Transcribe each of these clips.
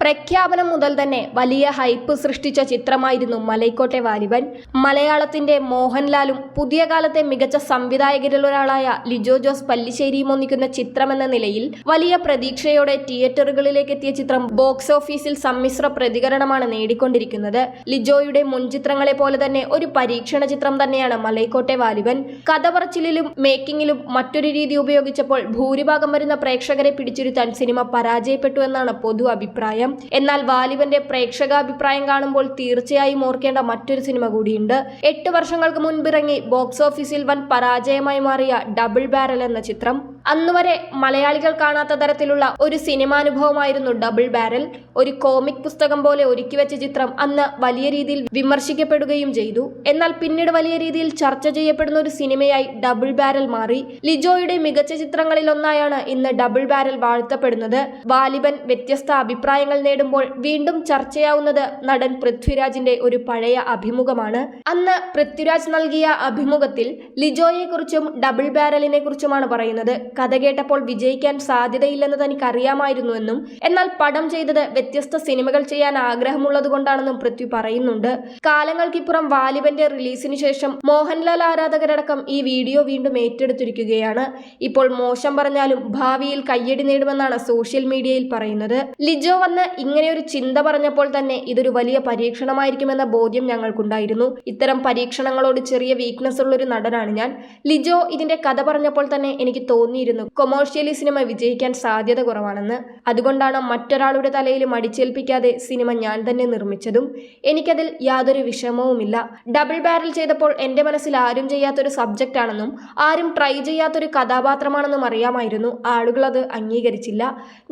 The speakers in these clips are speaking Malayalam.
പ്രഖ്യാപനം മുതൽ തന്നെ വലിയ ഹൈപ്പ് സൃഷ്ടിച്ച ചിത്രമായിരുന്നു മലൈക്കോട്ടെ വാലിബൻ. മലയാളത്തിന്റെ മോഹൻലാലും പുതിയ കാലത്തെ മികച്ച സംവിധായകരിൽ ഒരാളായ ലിജോ ജോസ് പല്ലിശ്ശേരിയും ഒന്നിക്കുന്ന ചിത്രമെന്ന നിലയിൽ വലിയ പ്രതീക്ഷയോടെ തിയേറ്ററുകളിലേക്ക് എത്തിയ ചിത്രം ബോക്സ് ഓഫീസിൽ സമ്മിശ്ര പ്രതികരണമാണ് നേടിക്കൊണ്ടിരിക്കുന്നത്. ലിജോയുടെ മുൻ ചിത്രങ്ങളെ പോലെ തന്നെ ഒരു പരീക്ഷണ ചിത്രം തന്നെയാണ് മലൈക്കോട്ടെ വാലിബൻ. കഥ പറച്ചിലിലും മേക്കിങ്ങിലും മറ്റൊരു രീതി ഉപയോഗിച്ചപ്പോൾ ഭൂരിഭാഗം വരുന്ന പ്രേക്ഷകരെ പിടിച്ചിരുത്താൻ സിനിമ പരാജയപ്പെട്ടു എന്നാണ് പൊതു അഭിപ്രായം. എന്നാൽ വാലിബന്റെ പ്രേക്ഷകാഭിപ്രായം കാണുമ്പോൾ തീർച്ചയായും ഓർക്കേണ്ട മറ്റൊരു സിനിമ കൂടിയുണ്ട്. 8 വർഷങ്ങൾക്ക് മുൻപിറങ്ങി ബോക്സ് ഓഫീസിൽ വൻ പരാജയമായി മാറിയ ഡബിൾ ബാരൽ എന്ന ചിത്രം. അന്നുവരെ മലയാളികൾ കാണാത്ത തരത്തിലുള്ള ഒരു സിനിമാനുഭവമായിരുന്നു ഡബിൾ ബാരൽ. ഒരു കോമിക് പുസ്തകം പോലെ ഒരുക്കിവെച്ച ചിത്രം അന്ന് വലിയ രീതിയിൽ വിമർശിക്കപ്പെടുകയും ചെയ്തു. എന്നാൽ പിന്നീട് വലിയ രീതിയിൽ ചർച്ച ചെയ്യപ്പെടുന്ന ഒരു സിനിമയായി ഡബിൾ ബാരൽ മാറി. ലിജോയുടെ മികച്ച ചിത്രങ്ങളിൽ ഒന്നായാണ് ഇന്ന് ഡബിൾ ബാരൽ വാഴ്ത്തപ്പെടുന്നത്. വാലിബൻ വ്യത്യസ്ത അഭിപ്രായങ്ങൾ നേടുമ്പോൾ വീണ്ടും ചർച്ചയാവുന്നത് നടൻ പൃഥ്വിരാജിന്റെ ഒരു പഴയ അഭിമുഖമാണ്. അന്ന് പൃഥ്വിരാജ് നൽകിയ അഭിമുഖത്തിൽ ലിജോയെക്കുറിച്ചും ഡബിൾ ബാരലിനെ കുറിച്ചുമാണ് പറയുന്നത്. കഥ കേട്ടപ്പോൾ വിജയിക്കാൻ സാധ്യതയില്ലെന്ന് തനിക്കറിയാമായിരുന്നുവെന്നും എന്നാൽ പടം ചെയ്തത് വ്യത്യസ്ത സിനിമകൾ ചെയ്യാൻ ആഗ്രഹമുള്ളതുകൊണ്ടാണെന്നും പൃഥ്വി പറയുന്നുണ്ട്. കാലങ്ങൾക്കിപ്പുറം വാലിബന്റെ റിലീസിന് ശേഷം മോഹൻലാൽ ആരാധകരടക്കം ഈ വീഡിയോ വീണ്ടും ഏറ്റെടുത്തിരിക്കുകയാണ്. ഇപ്പോൾ മോശം പറഞ്ഞാലും ഭാവിയിൽ കയ്യടി നേടുമെന്നാണ് സോഷ്യൽ മീഡിയയിൽ പറയുന്നത്. ലിജോ വന്ന് ഇങ്ങനെയൊരു ചിന്ത പറഞ്ഞപ്പോൾ തന്നെ ഇതൊരു വലിയ പരീക്ഷണമായിരിക്കുമെന്ന ബോധ്യം ഞങ്ങൾക്കുണ്ടായിരുന്നു. ഇത്തരം പരീക്ഷണങ്ങളോട് ചെറിയ വീക്ക്നെസ് ഉള്ളൊരു നടനാണ് ഞാൻ. ലിജോ ഇതിന്റെ കഥ പറഞ്ഞപ്പോൾ തന്നെ എനിക്ക് തോന്നിയിരുന്നു കൊമേഴ്ഷ്യലി സിനിമ വിജയിക്കാൻ സാധ്യത കുറവാണെന്ന്. അതുകൊണ്ടാണ് മറ്റൊരാളുടെ തലയിലും അടിച്ചേൽപ്പിക്കാതെ സിനിമ ഞാൻ തന്നെ നിർമ്മിച്ചതും. എനിക്കതിൽ യാതൊരു വിഷമവുമില്ല. ഡബിൾ ബാരൽ ചെയ്തപ്പോൾ എൻ്റെ മനസ്സിൽ ആരും ചെയ്യാത്തൊരു സബ്ജക്റ്റ് ആണെന്നും ആരും ട്രൈ ചെയ്യാത്തൊരു കഥാപാത്രമാണെന്നും അറിയാമായിരുന്നു. ആളുകൾ അത് അംഗീകരിച്ചില്ല.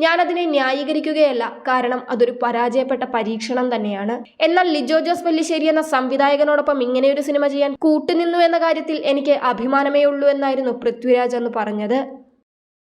ഞാനതിനെ ന്യായീകരിക്കുകയല്ല, കാരണം അതൊരു പരാജയപ്പെട്ട പരീക്ഷണം തന്നെയാണ്. എന്നാൽ ലിജോ ജോസ് പല്ലിശ്ശേരി എന്ന സംവിധായകനോടൊപ്പം ഇങ്ങനെയൊരു സിനിമ ചെയ്യാൻ കൂട്ടുനിന്നു എന്ന കാര്യത്തിൽ എനിക്ക് അഭിമാനമേ ഉള്ളൂ എന്നായിരുന്നു പൃഥ്വിരാജ് അന്ന് പറഞ്ഞത്.